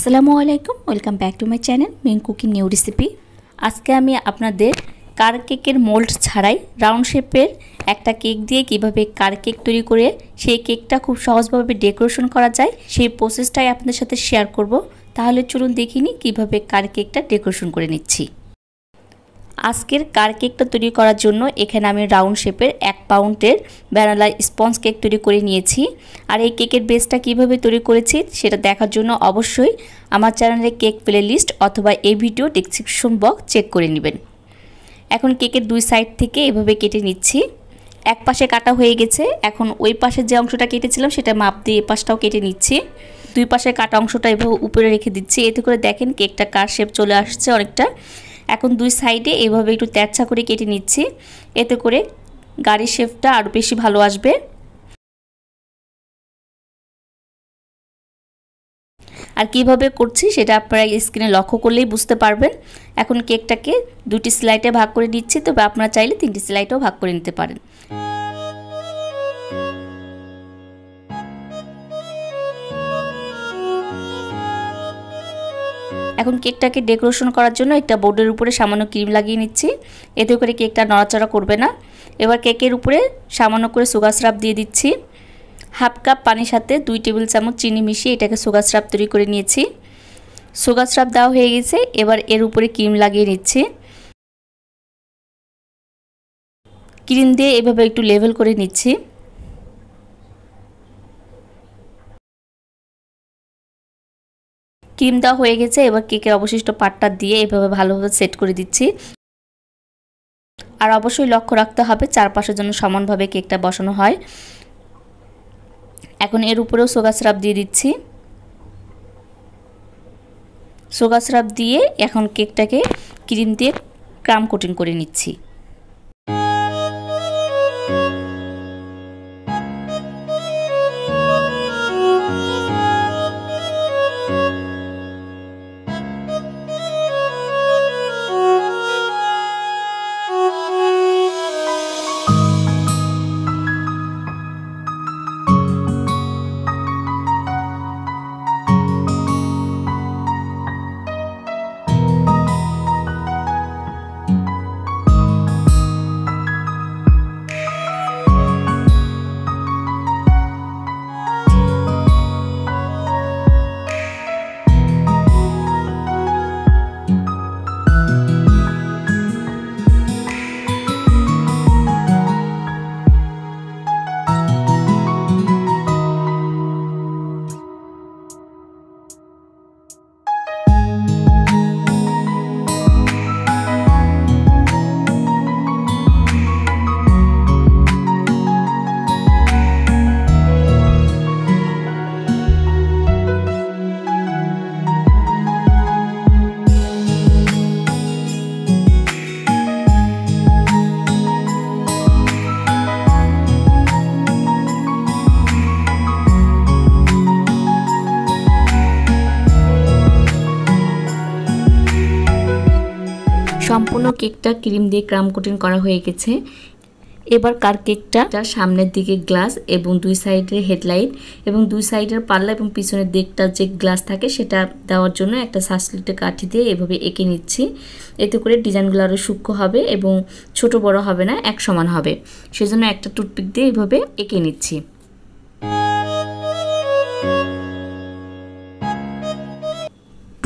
আসসালামু আলাইকুম, welcome back to my channel men cooking new recipe. আজকে আমি আপনাদের কার কেকের মোল্ড ছাড়াই রাউন্ড শেপের একটা কেক দিয়ে কিভাবে কার কেক তৈরি করে সেই কেকটা খুব সহজভাবে ডেকোরেশন করা যায় সেই প্রসেসটাই আপনাদের সাথে শেয়ার করব। তাহলে চলুন দেখিনি কিভাবে কার কেকটা ডেকোরেশন করে নিচ্ছি। আজকের কার কেকটা তৈরি করার জন্য এখানে আমি রাউন্ড শেপের 1 পাউন্ডের ভ্যানিলা স্পঞ্জ কেক তৈরি করে নিয়েছি। আর এই কেকের বেসটা কিভাবে তৈরি করেছি সেটা দেখার জন্য অবশ্যই আমার চ্যানেলে কেক প্লেলিস্ট অথবা এই ভিডিও ডেসক্রিপশন বক্স চেক করে নেবেন। এখন কেকের দুই সাইড থেকে এভাবে কেটে নিচ্ছি। এক পাশে কাটা হয়ে গেছে, এখন ওই পাশে যে অংশটা কেটেছিলাম সেটা মাপ দিয়ে এই পাশটাও কেটে নিচ্ছি। দুই পাশে কাটা অংশটা এভাবে উপরে রেখে দিচ্ছি, এতে করে দেখেন কেকটা কার শেপ চলে আসছে অনেকটা। এখন দুই সাইডে এভাবে একটু তেরছা করে কেটে নিচ্ছি, এতে করে গাড়ির শেপটা আরও বেশি ভালো আসবে। আর কিভাবে করছি সেটা আপনারা স্ক্রিনে লক্ষ্য করলেই বুঝতে পারবেন। এখন কেকটাকে দুটি স্লাইডে ভাগ করে নিচ্ছি, তবে আপনারা চাইলে 3টি স্লাইডেও ভাগ করে নিতে পারেন। এখন কেকটাকে ডেকোরেশন করার জন্য একটা বোর্ডের উপরে সামান্য ক্রিম লাগিয়ে নিচ্ছি, এতে করে কেকটা নড়াচড়া করবে না। এবার কেকের উপরে সামান্য করে সুগার সিরাপ দিয়ে দিচ্ছি। হাফ কাপ পানির সাথে 2 টেবিল চামচ চিনি মিশিয়ে এটাকে সুগার সিরাপ তৈরি করে নিয়েছি। সুগার সিরাপ দেওয়া হয়ে গেছে, এবার এর উপরে ক্রিম লাগিয়ে নিচ্ছি। ক্রিম দিয়ে এভাবে একটু লেভেল করে নিচ্ছি। ক্রিম দেওয়া হয়ে গেছে, এবার কেকের অবশিষ্ট পার্টটা দিয়ে এভাবে ভালোভাবে সেট করে দিচ্ছি। আর অবশ্যই লক্ষ্য রাখতে হবে চারপাশের জন্য সমানভাবে কেকটা বসানো হয়। এখন এর উপরেও সুগার সিরাপ দিয়ে দিচ্ছি। সুগার সিরাপ দিয়ে এখন কেকটাকে ক্রিম দিয়ে ক্রাম কোটিং করে নিচ্ছি। সম্পূর্ণ কেকটা ক্রিম দিয়ে ক্রাম কোটিং করা হয়ে গেছে। এবার কার কেকটা সামনের দিকে গ্লাস এবং দুই সাইডে হেডলাইট এবং দুই সাইডের পাল্লা এবং পিছনের দিকটা যে গ্লাস থাকে সেটা দেওয়ার জন্য একটা সাসলিটে কাঠি দিয়ে এভাবে এঁকে নিচ্ছি। এতে করে ডিজাইনগুলো আরও সূক্ষ্ম হবে এবং ছোট বড় হবে না, এক সমান হবে। সেজন্য একটা টুথপিক দিয়ে এভাবে এঁকে নিচ্ছি।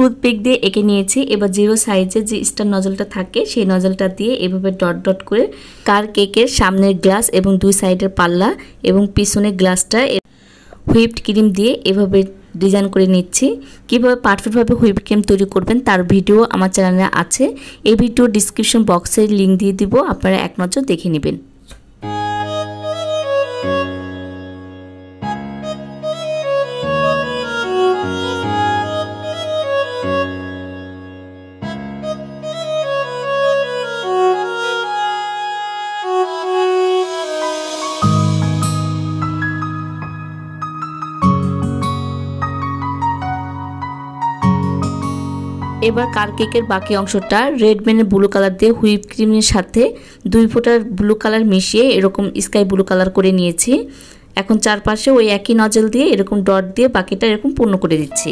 টুথপিক দিয়ে এঁকে নিয়েছি। এবার 0 সাইজের যে স্টার নজলটা থাকে সেই নজলটা দিয়ে এভাবে ডট ডট করে কার কেকের সামনের গ্লাস এবং দুই সাইডের পাল্লা এবং পিছনের গ্লাসটা হুইপড ক্রিম দিয়ে এভাবে ডিজাইন করে নিচ্ছি। কীভাবে পারফেক্টভাবে হুইপড ক্রিম তৈরি করবেন তার ভিডিও আমার চ্যানেলে আছে, এই ভিডিও ডিসক্রিপশন বক্সে লিঙ্ক দিয়ে দিব, আপনারা এক নজর দেখে নেবেন। এবার কার কেকের বাকি অংশটা রেড বেনের ব্লু কালার দিয়ে হুইপ ক্রিমের সাথে 2 ফোঁটা ব্লু কালার মিশিয়ে এরকম স্কাই ব্লু কালার করে নিয়েছি। এখন চারপাশে ওই একই নজল দিয়ে এরকম ডট দিয়ে বাকিটা এরকম পূর্ণ করে দিচ্ছি।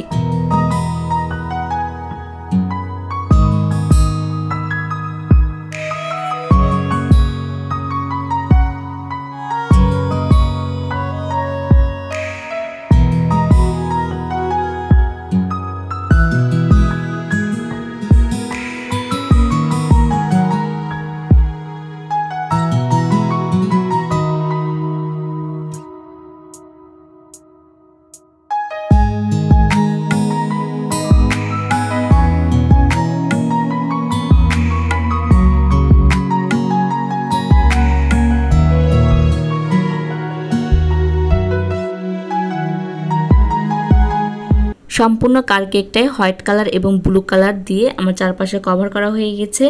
সম্পূর্ণ কার কেকটাই হোয়াইট কালার এবং ব্লু কালার দিয়ে আমার চারপাশে কভার করা হয়ে গেছে।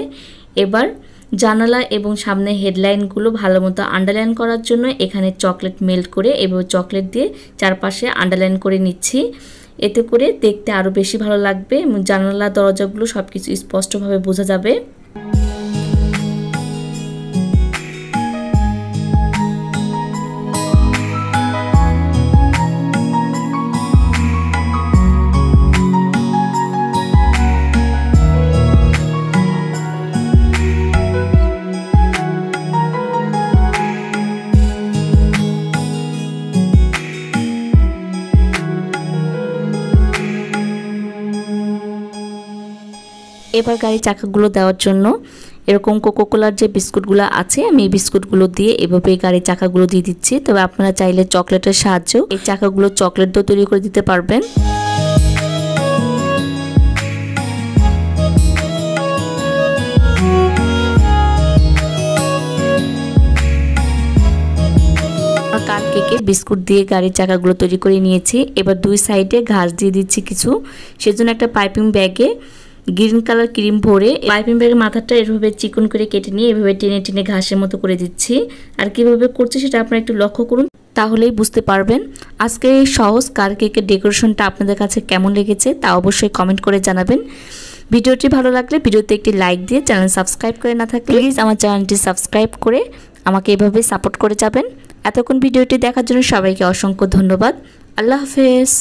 এবার জানালা এবং সামনে হেডলাইনগুলো ভালো মতো আন্ডারলাইন করার জন্য এখানে চকলেট মেল্ট করে এভাবে চকলেট দিয়ে চারপাশে আন্ডারলাইন করে নিচ্ছি। এতে করে দেখতে আরও বেশি ভালো লাগবে এবং জানালা দরজাগুলো সব কিছু স্পষ্টভাবে বোঝা যাবে। এবার গাড়ির চাকাগুলো দেওয়ার জন্য এরকম কোকোকোলার যে বিস্কুটগুলো আছে আমি এই বিস্কুটগুলো দিয়ে এভাবে গাড়ির চাকাগুলো দিয়ে দিচ্ছি। তবে আপনারা চাইলে চকলেটের সাহায্যেও এই চাকাগুলো চকলেট দিয়ে তৈরি করে দিতে পারবেন। কার কেকে বিস্কুট দিয়ে গাড়ির চাকাগুলো তৈরি করে নিয়েছি। এবার দুই সাইডে ঘাস দিয়ে দিচ্ছি কিছু, সেজন্য একটা পাইপিং ব্যাগে গ্রিন কালার ক্রিম ভরে পাইপিং ব্যাগের মাথাটা এভাবে চিকন করে কেটে নিয়ে এভাবে টেনে টেনে ঘাসের মতো করে দিচ্ছি। আর কিভাবে করছি সেটা আপনারা একটু লক্ষ্য করুন, তাহলেই বুঝতে পারবেন। আজকে এই সহজ কার কেকের ডেকোরেশনটা আপনাদের কাছে কেমন লেগেছে তা অবশ্যই কমেন্ট করে জানাবেন। ভিডিওটি ভালো লাগলে ভিডিওতে একটি লাইক দিয়ে চ্যানেল সাবস্ক্রাইব করে না থাকলে প্লিজ আমার চ্যানেলটি সাবস্ক্রাইব করে আমাকে এভাবে সাপোর্ট করে যাবেন। এতক্ষণ ভিডিওটি দেখার জন্য সবাইকে অসংখ্য ধন্যবাদ। আল্লাহ হাফেজ।